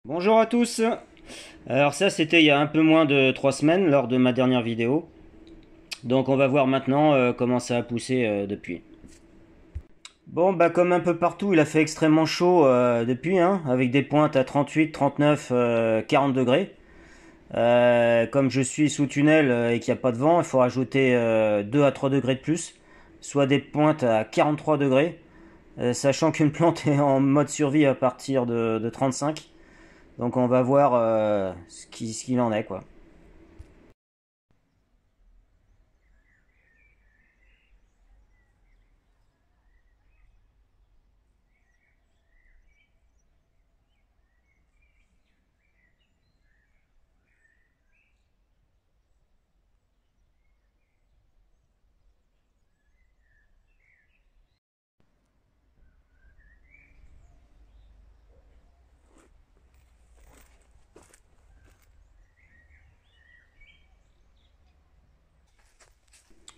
Bonjour à tous. Alors ça c'était il y a un peu moins de 3 semaines lors de ma dernière vidéo. Donc on va voir maintenant comment ça a poussé depuis. Bon bah comme un peu partout il a fait extrêmement chaud depuis hein, avec des pointes à 38, 39, 40 degrés. Comme je suis sous tunnel et qu'il n'y a pas de vent, il faut rajouter 2 à 3 degrés de plus, soit des pointes à 43 degrés, sachant qu'une plante est en mode survie à partir de 35. Donc on va voir ce qu'il en est quoi.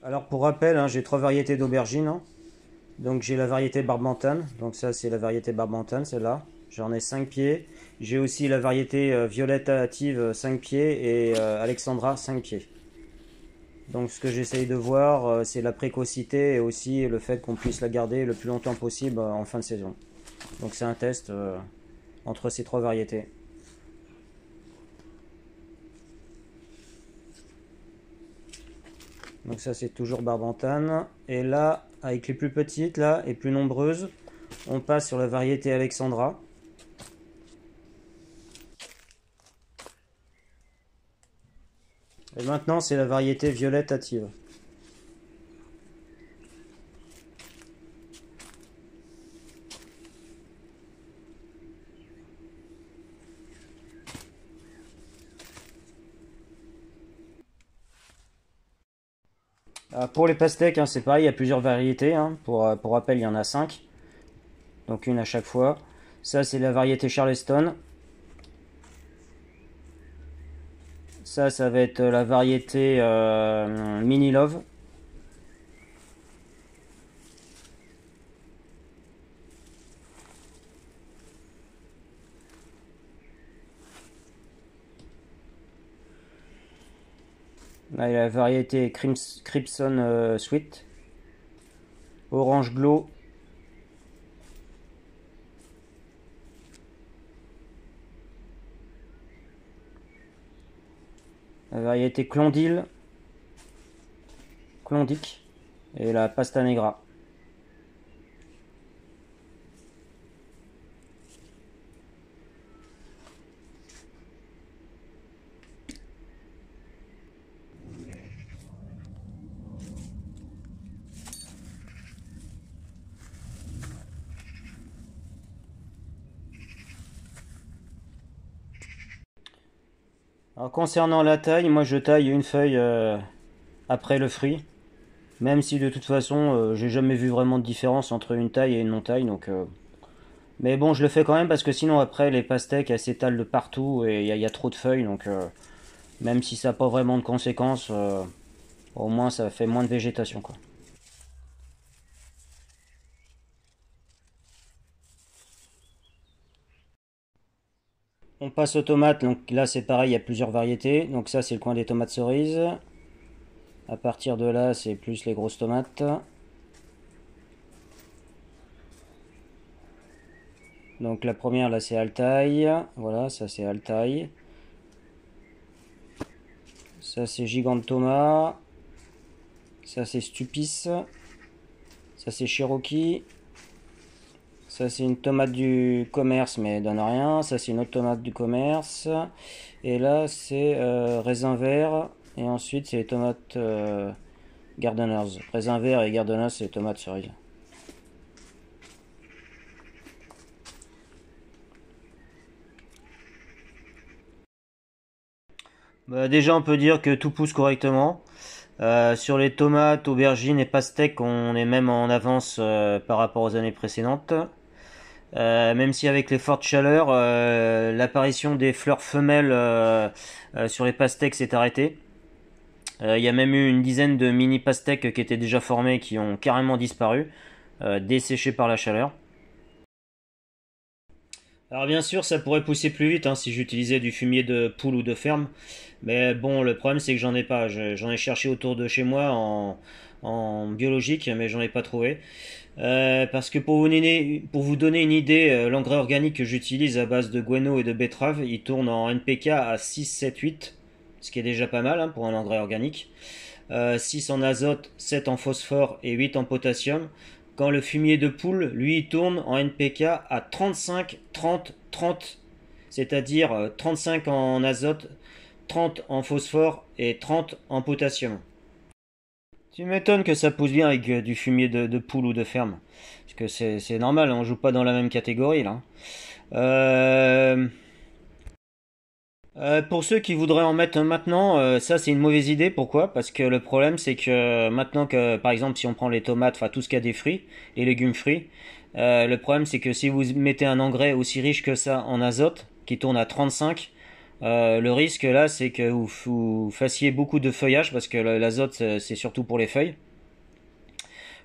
Alors pour rappel, hein, j'ai trois variétés d'aubergines, hein. Donc j'ai la variété Barbantane, donc ça c'est la variété Barbantane, celle-là. J'en ai 5 pieds. J'ai aussi la variété Violette Hâtive 5 pieds et Alexandra 5 pieds. Donc ce que j'essaye de voir, c'est la précocité et aussi le fait qu'on puisse la garder le plus longtemps possible en fin de saison. Donc c'est un test entre ces trois variétés. Donc ça c'est toujours Barbantane. Et là, avec les plus petites là et plus nombreuses, on passe sur la variété Alexandra. Et maintenant c'est la variété Violette Hâtive. Pour les pastèques, hein, c'est pareil, il y a plusieurs variétés, hein. Pour rappel, il y en a 5. Donc une à chaque fois. Ça c'est la variété Charleston. Ça va être la variété Mini Love. Là, il y a la variété Crimson Sweet. Orange Glow. La variété Clondil. Clondic. Et la Pasta Negra. Alors concernant la taille, moi je taille une feuille après le fruit. Même si de toute façon, j'ai jamais vu vraiment de différence entre une taille et une non-taille. Mais bon, je le fais quand même parce que sinon après les pastèques elles s'étalent de partout et il y a trop de feuilles. Donc même si ça n'a pas vraiment de conséquences, au moins ça fait moins de végétation quoi. On passe aux tomates, donc là c'est pareil, il y a plusieurs variétés. Donc ça c'est le coin des tomates cerises. À partir de là c'est plus les grosses tomates. Donc la première là c'est Altaï. Voilà, ça c'est Altaï. Ça c'est Gigante Thomas. Ça c'est Stupis. Ça c'est Cherokee. Ça c'est une tomate du commerce mais elle donne rien. Ça c'est une autre tomate du commerce. Et là c'est raisin vert. Et ensuite c'est les tomates Gardeners. Raisin vert et Gardeners c'est les tomates cerises. Bah, déjà on peut dire que tout pousse correctement. Sur les tomates, aubergines et pastèques, on est même en avance par rapport aux années précédentes. Même si avec les fortes chaleurs, l'apparition des fleurs femelles sur les pastèques s'est arrêtée. Il y a même eu une dizaine de mini pastèques qui étaient déjà formées qui ont carrément disparu, desséchées par la chaleur. Alors bien sûr, ça pourrait pousser plus vite hein, si j'utilisais du fumier de poule ou de ferme. Mais bon, le problème c'est que j'en ai pas. J'en ai cherché autour de chez moi en biologique, mais j'en ai pas trouvé. Parce que pour vous donner une idée, l'engrais organique que j'utilise à base de guano et de betterave, il tourne en NPK à 6, 7, 8, ce qui est déjà pas mal hein, pour un engrais organique. 6 en azote, 7 en phosphore et 8 en potassium. Quand le fumier de poule, lui, il tourne en NPK à 35, 30, 30. C'est-à-dire 35 en azote, 30 en phosphore et 30 en potassium. Tu m'étonnes que ça pousse bien avec du fumier de poule ou de ferme. Parce que c'est normal, on joue pas dans la même catégorie là. Euh, pour ceux qui voudraient en mettre maintenant, ça c'est une mauvaise idée. Pourquoi? Parce que le problème c'est que maintenant que, par exemple, si on prend les tomates, enfin tout ce qui a des fruits, les légumes frits, le problème c'est que si vous mettez un engrais aussi riche que ça en azote, qui tourne à 35, le risque là c'est que vous fassiez beaucoup de feuillage, parce que l'azote c'est surtout pour les feuilles.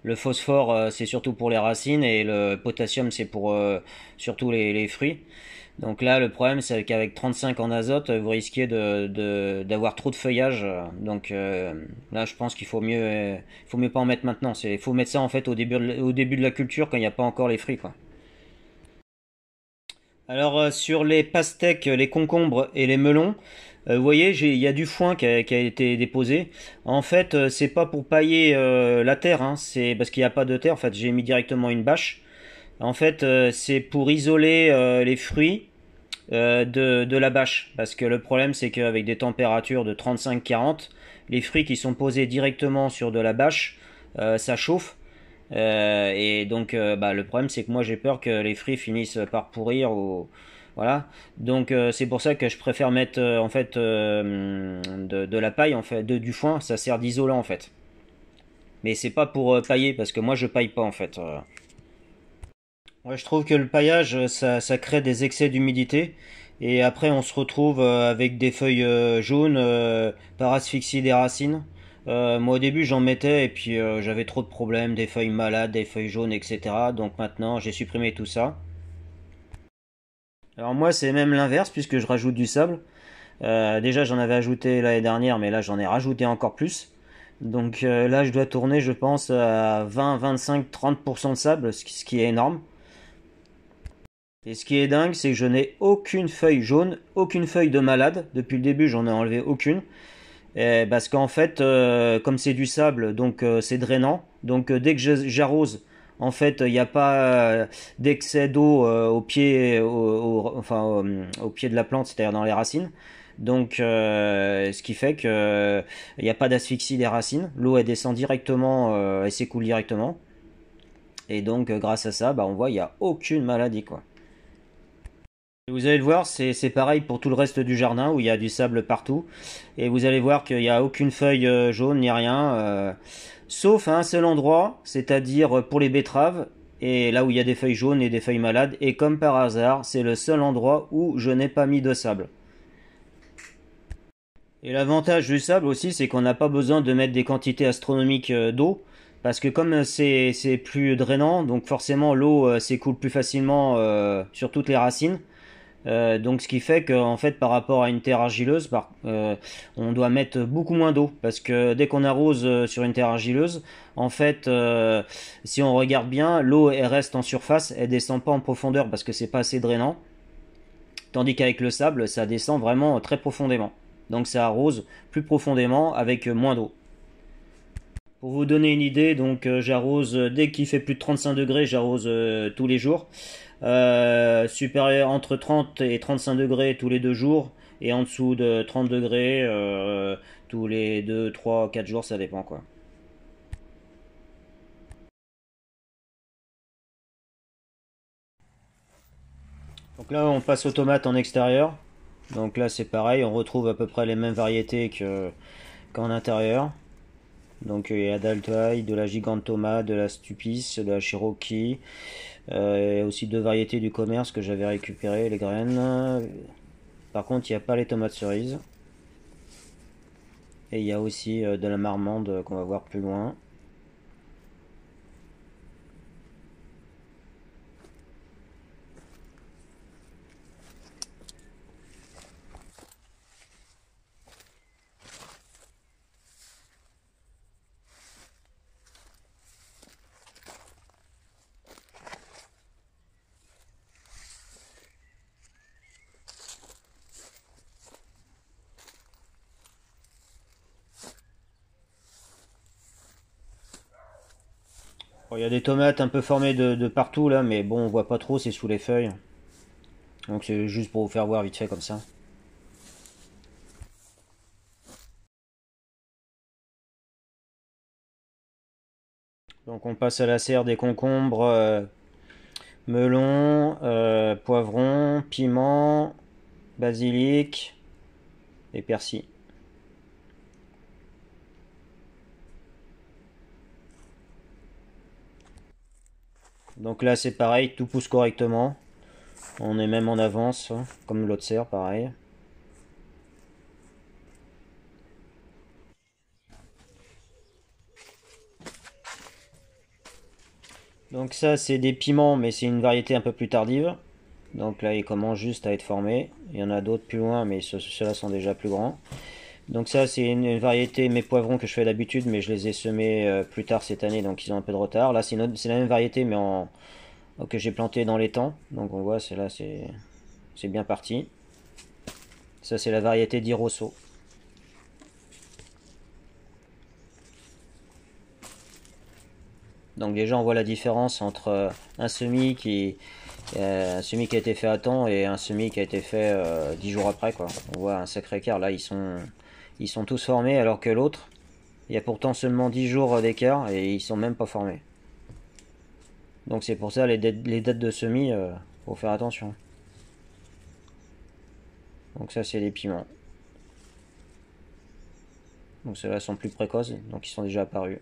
Le phosphore c'est surtout pour les racines et le potassium c'est pour surtout les fruits. Donc là, le problème, c'est qu'avec 35 en azote, vous risquez d'avoir trop de feuillage. Donc là, je pense faut mieux pas en mettre maintenant. Il faut mettre ça en fait au début de la culture quand il n'y a pas encore les fruits, quoi. Alors sur les pastèques, les concombres et les melons, vous voyez, il y a du foin qui a été déposé. En fait, c'est pas pour pailler la terre, hein, c'est parce qu'il n'y a pas de terre. En fait, j'ai mis directement une bâche. En fait, c'est pour isoler les fruits de la bâche. Parce que le problème, c'est qu'avec des températures de 35-40, les fruits qui sont posés directement sur de la bâche, ça chauffe. Et donc, bah, le problème, c'est que moi, j'ai peur que les fruits finissent par pourrir. Voilà. Donc, c'est pour ça que je préfère mettre en fait de la paille, en fait, du foin. Ça sert d'isolant, en fait. Mais c'est pas pour pailler, parce que moi, je paille pas, en fait. Ouais, je trouve que le paillage, ça crée des excès d'humidité. Et après, on se retrouve avec des feuilles jaunes par asphyxie des racines. Moi, au début, j'en mettais et puis j'avais trop de problèmes, des feuilles malades, des feuilles jaunes, etc. Donc maintenant, j'ai supprimé tout ça. Alors moi, c'est même l'inverse puisque je rajoute du sable. Déjà, j'en avais ajouté l'année dernière, mais là, j'en ai rajouté encore plus. Donc là, je dois tourner, je pense, à 20, 25, 30% de sable, ce qui est énorme. Et ce qui est dingue, c'est que je n'ai aucune feuille jaune, aucune feuille de malade. Depuis le début, j'en ai enlevé aucune. Parce qu'en fait, comme c'est du sable, donc c'est drainant. Donc dès que j'arrose, en fait, il n'y a pas d'excès d'eau au pied, enfin, au pied de la plante, c'est-à-dire dans les racines. Donc, ce qui fait que il n'y a pas d'asphyxie des racines. L'eau elle descend directement, elle s'écoule directement. Et donc, grâce à ça, bah, on voit il n'y a aucune maladie, quoi. Vous allez le voir, c'est pareil pour tout le reste du jardin où il y a du sable partout. Et vous allez voir qu'il n'y a aucune feuille jaune ni rien. Sauf à un seul endroit, c'est-à-dire pour les betteraves. Et là où il y a des feuilles jaunes et des feuilles malades. Et comme par hasard, c'est le seul endroit où je n'ai pas mis de sable. Et l'avantage du sable aussi, c'est qu'on n'a pas besoin de mettre des quantités astronomiques d'eau. Parce que comme c'est plus drainant, donc forcément l'eau s'écoule plus facilement sur toutes les racines. Donc ce qui fait qu'en fait par rapport à une terre argileuse, on doit mettre beaucoup moins d'eau parce que dès qu'on arrose sur une terre argileuse, en fait, si on regarde bien, l'eau elle reste en surface, elle descend pas en profondeur parce que c'est pas assez drainant, tandis qu'avec le sable, ça descend vraiment très profondément. Donc ça arrose plus profondément avec moins d'eau. Pour vous donner une idée, donc j'arrose dès qu'il fait plus de 35 degrés, j'arrose tous les jours. Supérieur entre 30 et 35 degrés tous les 2 jours. Et en dessous de 30 degrés tous les 2, 3, 4 jours, ça dépend quoi. Donc là, on passe aux tomates en extérieur. Donc là, c'est pareil, on retrouve à peu près les mêmes variétés qu'en intérieur. Donc il y a d'Altaï, de la Gigante Tomate, de la Stupis, de la Cherokee. Il y a aussi deux variétés du commerce que j'avais récupérées, les graines. Par contre, il n'y a pas les tomates cerises. Et il y a aussi de la marmande qu'on va voir plus loin. Bon, il y a des tomates un peu formées de partout là, mais bon, on voit pas trop, c'est sous les feuilles. Donc c'est juste pour vous faire voir vite fait comme ça. Donc on passe à la serre des concombres, melons, poivrons, piments, basilic et persil. Donc là c'est pareil, tout pousse correctement. On est même en avance, hein, comme l'autre serre, pareil. Donc ça c'est des piments, mais c'est une variété un peu plus tardive. Donc là ils commencent juste à être formés. Il y en a d'autres plus loin, mais ceux-là sont déjà plus grands. Donc ça c'est une variété, mes poivrons que je fais d'habitude, mais je les ai semés plus tard cette année, donc ils ont un peu de retard. Là c'est la même variété, mais que j'ai planté dans les temps. Donc on voit, c'est bien parti. Ça c'est la variété d'Irosso. Donc déjà on voit la différence entre un semis un semis qui a été fait à temps et un semis qui a été fait 10 jours après, quoi. On voit un sacré écart. Là ils sont tous formés alors que l'autre, il y a pourtant seulement 10 jours d'écart et ils sont même pas formés. Donc c'est pour ça les dates de semis, faut faire attention. Donc ça c'est les piments. Donc ceux-là sont plus précoces, donc ils sont déjà apparus.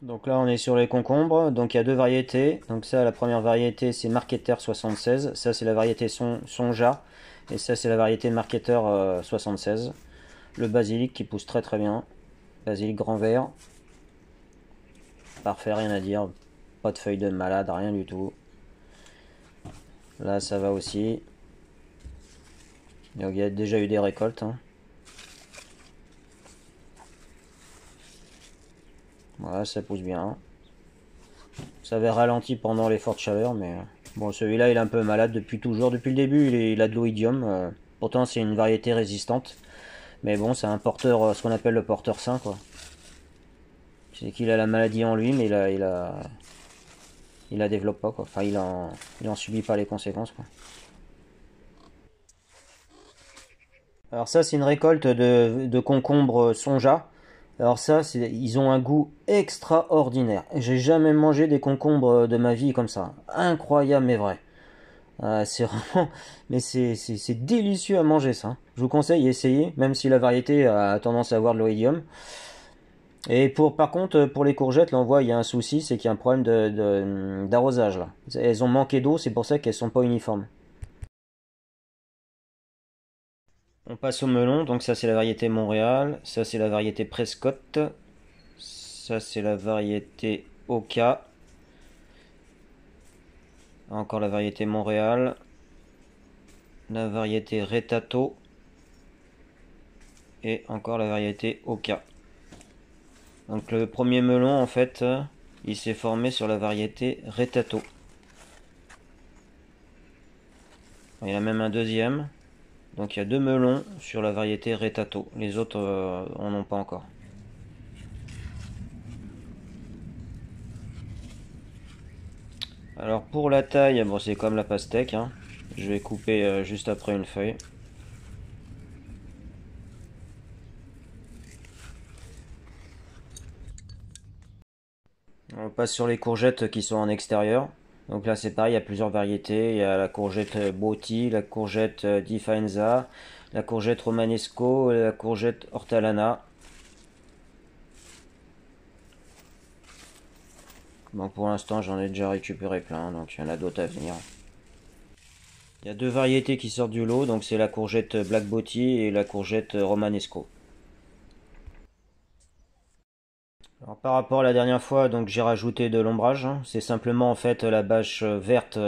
Donc là on est sur les concombres, donc il y a deux variétés. Donc ça la première variété c'est Marketer 76, ça c'est la variété Sonja, et ça c'est la variété Marketer 76. Le basilic qui pousse très très bien, basilic grand vert, parfait, rien à dire, pas de feuilles de malade, rien du tout. Là ça va aussi. Donc il y a déjà eu des récoltes, hein. Voilà, ça pousse bien. Ça avait ralenti pendant les fortes chaleurs, mais bon, celui-là il est un peu malade depuis toujours. Depuis le début, il a de l'oïdium. Pourtant, c'est une variété résistante. Mais bon, c'est un porteur, ce qu'on appelle le porteur sain, quoi. C'est qu'il a la maladie en lui, mais il la développe pas, quoi. Enfin, il en subit pas les conséquences, quoi. Alors ça, c'est une récolte de concombres sonja. Alors ça, ils ont un goût extraordinaire. J'ai jamais mangé des concombres de ma vie comme ça. Incroyable mais vrai. C'est vraiment, mais c'est délicieux à manger ça. Je vous conseille d'essayer, même si la variété a tendance à avoir de l'oïdium. Et par contre, pour les courgettes, là on voit il y a un souci, c'est qu'il y a un problème d'arrosage là. Elles ont manqué d'eau, c'est pour ça qu'elles sont pas uniformes. On passe au melon, donc ça c'est la variété Montréal, ça c'est la variété Prescott, ça c'est la variété Oka, encore la variété Montréal, la variété Retato et encore la variété Oka. Donc le premier melon en fait, il s'est formé sur la variété Retato. Il y en a même un deuxième. Donc il y a deux melons sur la variété Retato. Les autres en ont pas encore. Alors pour la taille, bon, c'est comme la pastèque, hein. Je vais couper juste après une feuille. On passe sur les courgettes qui sont en extérieur. Donc là c'est pareil, il y a plusieurs variétés. Il y a la courgette Botti, la courgette Di Faenza, la courgette Romanesco et la courgette Ortolana. Bon, pour l'instant j'en ai déjà récupéré plein, donc il y en a d'autres à venir. Il y a deux variétés qui sortent du lot, donc c'est la courgette Black Botti et la courgette Romanesco. Alors, par rapport à la dernière fois, donc j'ai rajouté de l'ombrage, hein. C'est simplement en fait la bâche verte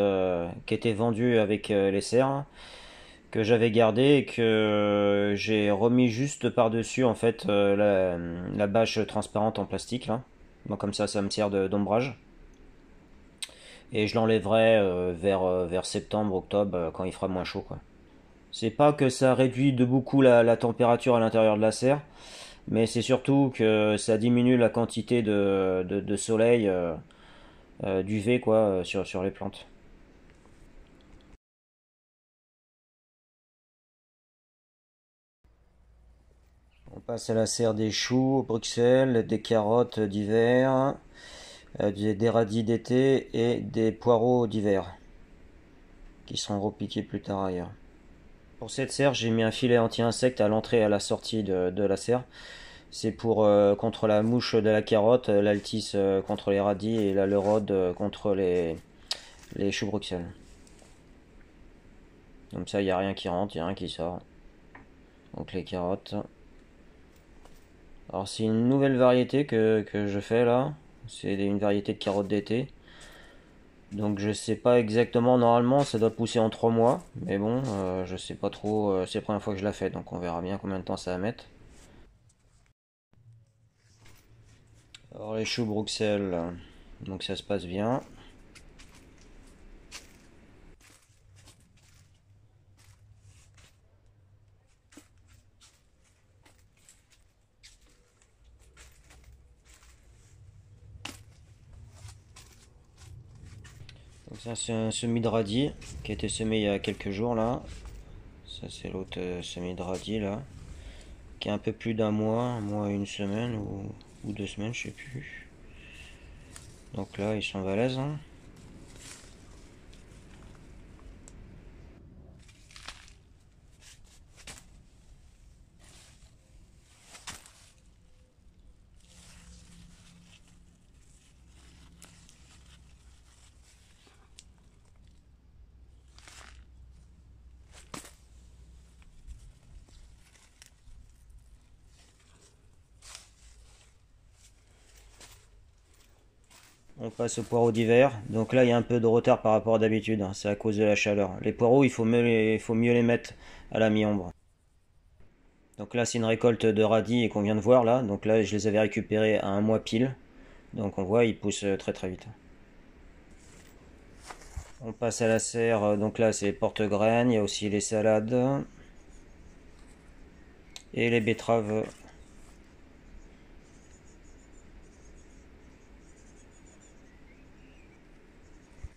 qui était vendue avec les serres que j'avais gardée et que j'ai remis juste par-dessus en fait la bâche transparente en plastique là. Donc comme ça me sert d'ombrage. Et je l'enlèverai vers septembre, octobre quand il fera moins chaud, quoi. C'est pas que ça réduit de beaucoup la température à l'intérieur de la serre, Mais c'est surtout que ça diminue la quantité de soleil d'UV quoi sur les plantes. On passe à la serre des choux au Bruxelles, des carottes d'hiver, des radis d'été et des poireaux d'hiver qui seront repiqués plus tard ailleurs. Pour cette serre, j'ai mis un filet anti-insecte à l'entrée et à la sortie de la serre. C'est pour contre la mouche de la carotte, l'altis contre les radis et la lerode contre les choux Bruxelles. Comme ça, il n'y a rien qui rentre, il n'y a rien qui sort. Donc les carottes. Alors c'est une nouvelle variété que je fais là. C'est une variété de carottes d'été. Donc je sais pas exactement, normalement ça doit pousser en 3 mois. Mais bon, je sais pas trop, c'est la première fois que je la fais. Donc on verra bien combien de temps ça va mettre. Alors les choux Bruxelles, donc ça se passe bien. Donc ça c'est un semis de radis qui a été semé il y a quelques jours là. Ça c'est l'autre semis de radis là. Qui a un peu plus d'un mois, un mois et une semaine ou 2 semaines, je sais plus. Donc là ils sont balèzes, hein. On passe aux poireaux d'hiver. Donc là, il y a un peu de retard par rapport à d'habitude, hein. C'est à cause de la chaleur. Les poireaux, il faut mieux les mettre à la mi-ombre. Donc là, c'est une récolte de radis et qu'on vient de voir là. Donc là, je les avais récupérés à un mois pile. Donc on voit, ils poussent très très vite. On passe à la serre. Donc là, c'est porte-graines. Il y a aussi les salades et les betteraves.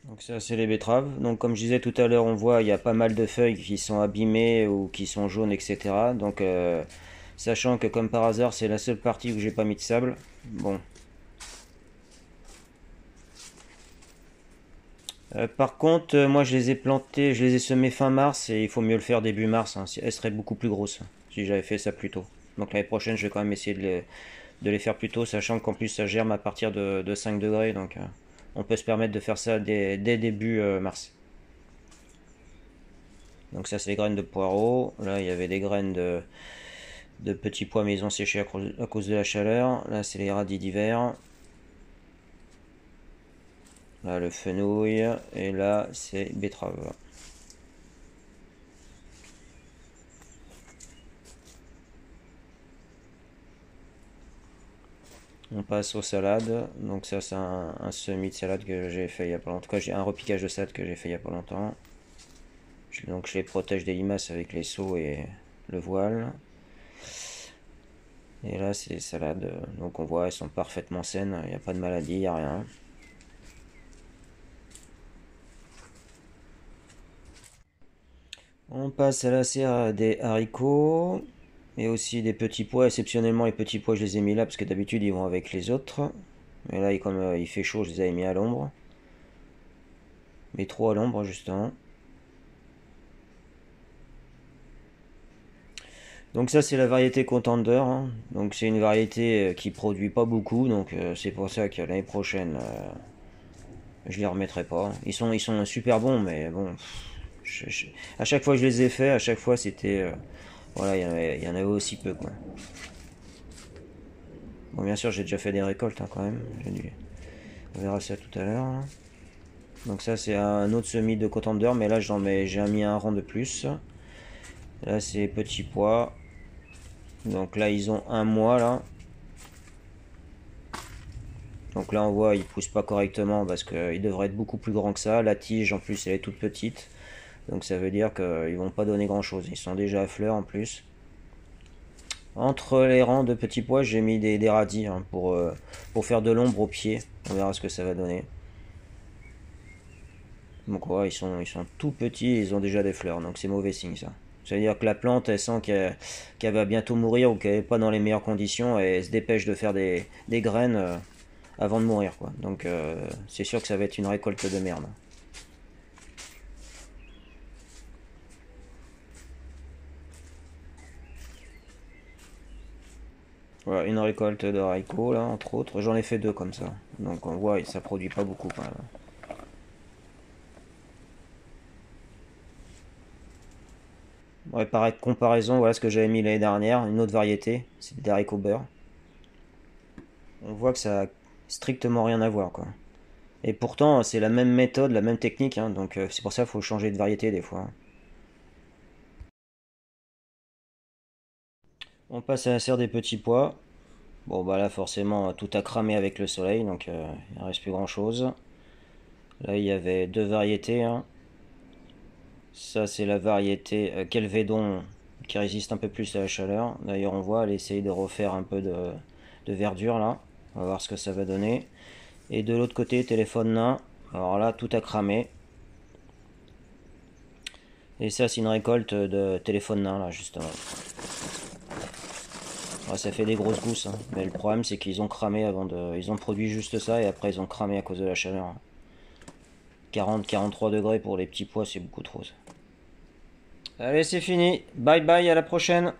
Donc ça c'est les betteraves. Donc comme je disais tout à l'heure, on voit il y a pas mal de feuilles qui sont abîmées ou qui sont jaunes, etc. Donc sachant que comme par hasard c'est la seule partie où j'ai pas mis de sable. Bon. Par contre, moi je les ai plantés, je les ai semés fin mars et il faut mieux le faire début mars, hein. Elles seraient beaucoup plus grosses si j'avais fait ça plus tôt. Donc l'année prochaine je vais quand même essayer de les faire plus tôt, sachant qu'en plus ça germe à partir de 5 degrés. Donc on peut se permettre de faire ça dès début mars. Donc ça c'est les graines de poireaux. Là il y avait des graines de petits pois mais ils ont séché à cause de la chaleur. Là c'est les radis d'hiver. Là le fenouil. Et là c'est betterave. On passe aux salades. Donc ça c'est un semis de salade que j'ai fait il y a pas longtemps. En tout cas j'ai un repiquage de salade que j'ai fait il y a pas longtemps. Donc je les protège des limaces avec les seaux et le voile. Et là c'est les salades. Donc on voit elles sont parfaitement saines. Il n'y a pas de maladie, il n'y a rien. On passe à la serre des haricots et aussi des petits pois. Exceptionnellement, les petits pois, je les ai mis là parce que d'habitude ils vont avec les autres. Mais là, comme il fait chaud, je les avais mis à l'ombre. Mais trop à l'ombre, justement. Donc ça, c'est la variété Contender, hein. Donc c'est une variété qui produit pas beaucoup. Donc c'est pour ça que l'année prochaine, je les remettrai pas. Ils sont super bons, mais bon, à chaque fois que je les ai fait, à chaque fois c'était, voilà, il y en avait aussi peu quoi. Bon, bien sûr, j'ai déjà fait des récoltes hein, quand même. On verra ça tout à l'heure, hein. Donc ça, c'est un autre semis de Contender, mais là, j'ai mis un rang de plus. Là, c'est petits pois. Donc là, ils ont un mois là. Donc là, on voit, ils poussent pas correctement parce qu'ils devraient être beaucoup plus grands que ça. La tige, en plus, elle est toute petite. Donc ça veut dire qu'ils vont pas donner grand chose. Ils sont déjà à fleur en plus. Entre les rangs de petits pois, j'ai mis des radis hein, pour faire de l'ombre aux pieds. On verra ce que ça va donner. Donc ouais, ils sont tout petits, ils ont déjà des fleurs, donc c'est mauvais signe ça. Ça veut dire que la plante, elle sent qu'elle va bientôt mourir ou qu'elle n'est pas dans les meilleures conditions et elle se dépêche de faire des graines avant de mourir quoi. Donc c'est sûr que ça va être une récolte de merde. Voilà, une récolte de haricots là, entre autres. J'en ai fait deux comme ça. Donc on voit, ça produit pas beaucoup quand même. Ouais, pareil, comparaison, voilà ce que j'avais mis l'année dernière, une autre variété, c'est des haricots beurre. On voit que ça a strictement rien à voir quoi. Et pourtant, c'est la même méthode, la même technique, hein, donc c'est pour ça qu'il faut changer de variété des fois. On passe à la serre des petits pois. Bon bah là forcément tout a cramé avec le soleil, donc il ne reste plus grand chose. Là il y avait deux variétés, hein. Ça c'est la variété Kelvedon qui résiste un peu plus à la chaleur. D'ailleurs on voit elle essaye de refaire un peu de verdure là. On va voir ce que ça va donner. Et de l'autre côté téléphone nain. Alors là tout a cramé. Et ça c'est une récolte de téléphone nain là justement. Ouais, ça fait des grosses gousses, hein. Mais le problème c'est qu'ils ont cramé avant de. Ils ont produit juste ça et après ils ont cramé à cause de la chaleur. 40-43 degrés pour les petits pois, c'est beaucoup trop. Ça. Allez, c'est fini. Bye bye, à la prochaine.